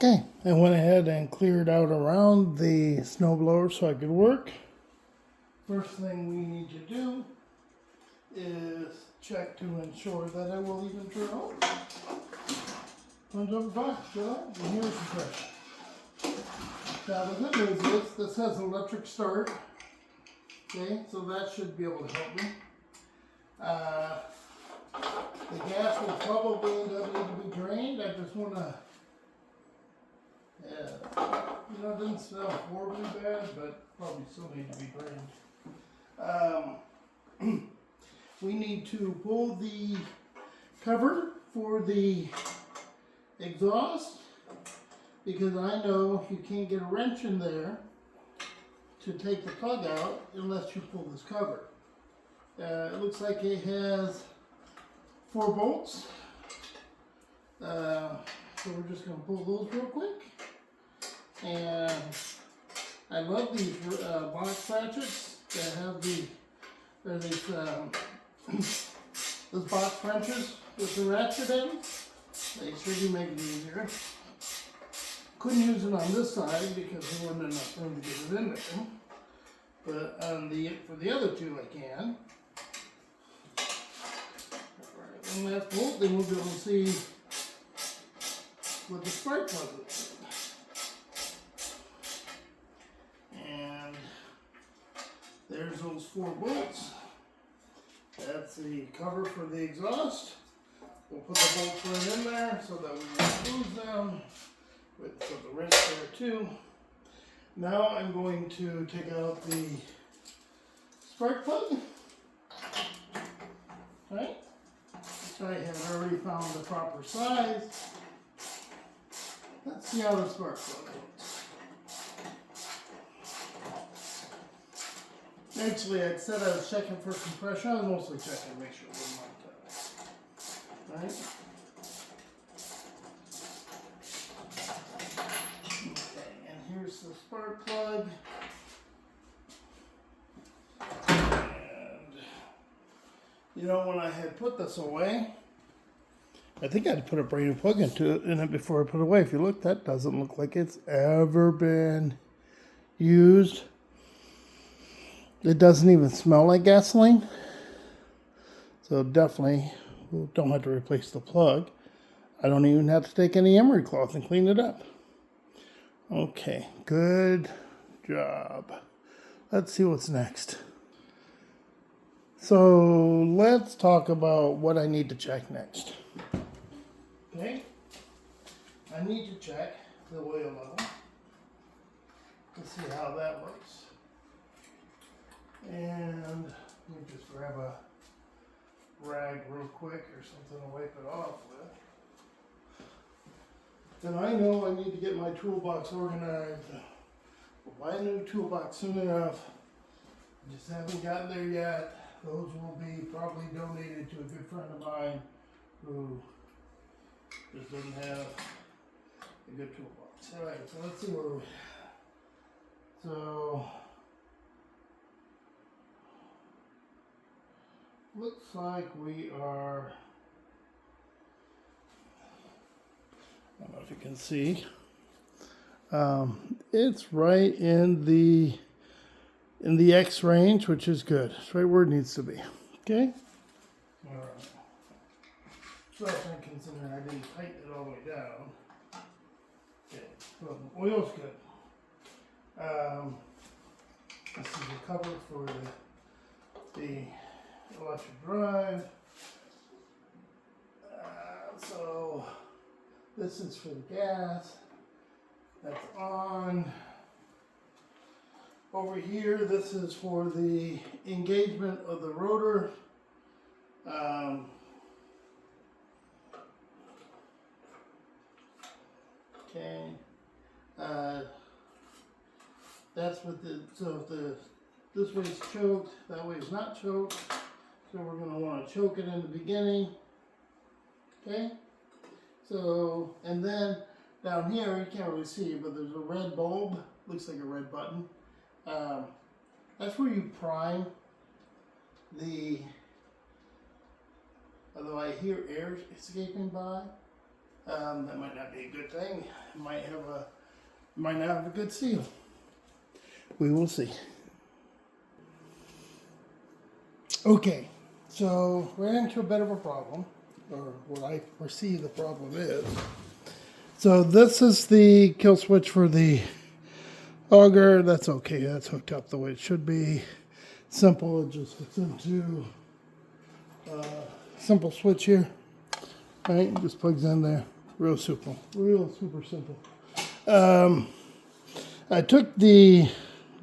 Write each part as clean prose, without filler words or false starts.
Okay, I went ahead and cleared out around the snowblower so I could work. First thing we need to do is check to ensure that it will even drill. Comes over fine, drill, and here's the pressure. Now the good news is this has an electric start. Okay, so that should be able to help me. The gas will probably end up needing to be drained. I just want to, it doesn't smell horribly bad, but probably still need to be drained. We need to pull the cover for the exhaust because I know you can't get a wrench in there to take the plug out unless you pull this cover. It looks like it has 4 bolts. So we're just going to pull those real quick. And I love these box ratchets that have those box wrenches with the ratchet in. They sure do make it easier. Couldn't use it on this side because there wasn't enough room to get it in there. But for the other two I can. Alright, one last bolt, then we'll be able to see what the spark plug looks like. And there's those 4 bolts. That's the cover for the exhaust. We'll put the bolts right in there so that we won't lose them. Put the wrench there too. Now I'm going to take out the spark plug. Right? Which I have already found the proper size. Let's see how the spark plug looks. Actually, I said I was checking for compression. I was mostly checking to make sure it wasn't locked up. Right? Okay, and here's the spark plug. And when I had put this away, I think I had to put a brand new plug in it before I put it away. If you look, that doesn't look like it's ever been used. It doesn't even smell like gasoline. So definitely we don't have to replace the plug. I don't even have to take any emery cloth and clean it up. Okay, good job. Let's see what's next. So let's talk about what I need to check next. Okay, I need to check the oil level to see how that works. And let me just grab a rag real quick or something to wipe it off with. Then I know I need to get my toolbox organized. We'll buy a new toolbox soon enough. Just haven't gotten there yet. Those will be probably donated to a good friend of mine who just doesn't have a good toolbox. Alright, so let's see where we're at. So looks like we are, I don't know if you can see, it's right in the X range, which is good. It's right where it needs to be. Okay? Alright. Especially considering I didn't tighten it all the way down. Okay, so the oil's good. This is the cover for the electric drive. So this is for the gas. That's on. Over here, this is for the engagement of the rotor. Okay. That's what this way's choked, that way is not choked. So we're going to want to choke it in the beginning. Okay. So, and then down here, you can't really see it, but there's a red bulb. Looks like a red button. That's where you prime the, although I hear air escaping by, That might not be a good thing. It might not have a good seal. We will see. Okay, so ran into a bit of a problem, or what I foresee the problem is. So this is the kill switch for the auger. That's okay. That's hooked up the way it should be. Simple. It just hooks into simple switch here. All right, it just plugs in there. Real super simple. I took the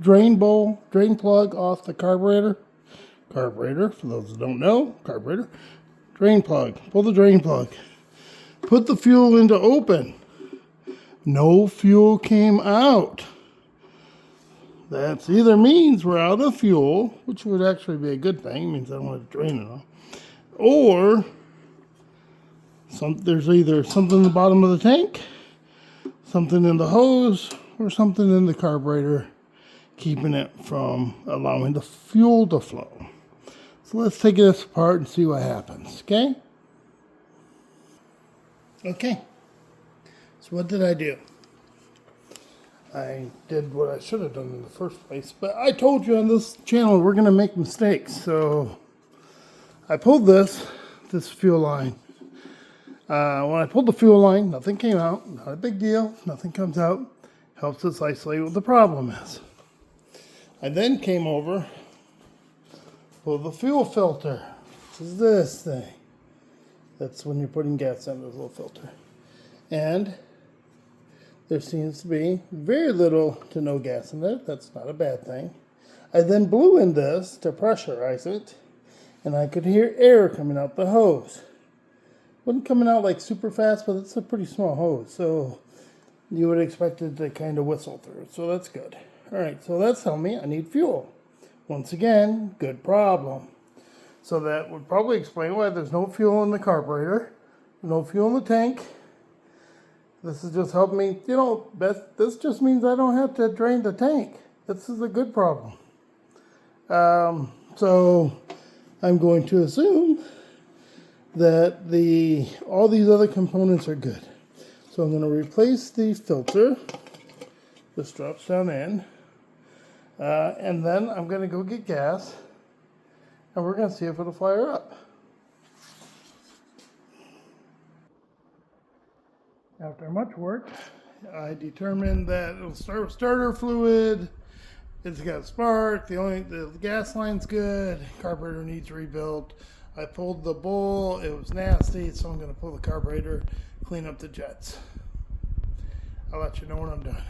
drain plug off the carburetor. Carburetor, for those that don't know, carburetor. Drain plug. Pull the drain plug. Put the fuel into open. No fuel came out. That either means we're out of fuel, which would actually be a good thing. It means I don't have to drain it all. Or there's either something in the bottom of the tank, something in the hose, or something in the carburetor keeping it from allowing the fuel to flow. So let's take this apart and see what happens, okay? Okay, so what did I do? I did what I should have done in the first place, but I told you on this channel we're gonna make mistakes, so I pulled this fuel line. When I pulled the fuel line, nothing came out, not a big deal, nothing comes out. Helps us isolate what the problem is. I then came over, pulled the fuel filter. This is this thing. That's when you're putting gas in this little filter. And there seems to be very little to no gas in it. That's not a bad thing. I then blew in this to pressurize it, and I could hear air coming out the hose. Wasn't coming out like super fast, but it's a pretty small hose, so you would expect it to kind of whistle through. So that's good. All right, so that's telling me I need fuel. Once again, good problem. So that would probably explain why there's no fuel in the carburetor, no fuel in the tank. This is just helping me, this just means I don't have to drain the tank. This is a good problem. So I'm going to assume that all these other components are good. So I'm going to replace the filter. This drops down in. And then I'm going to go get gas. And we're going to see if it'll fire up. After much work, I determined that it'll start with starter fluid. It's got a spark. The gas line's good. Carburetor needs rebuilt. I pulled the bowl. It was nasty, so I'm going to pull the carburetor, clean up the jets. I'll let you know when I'm done.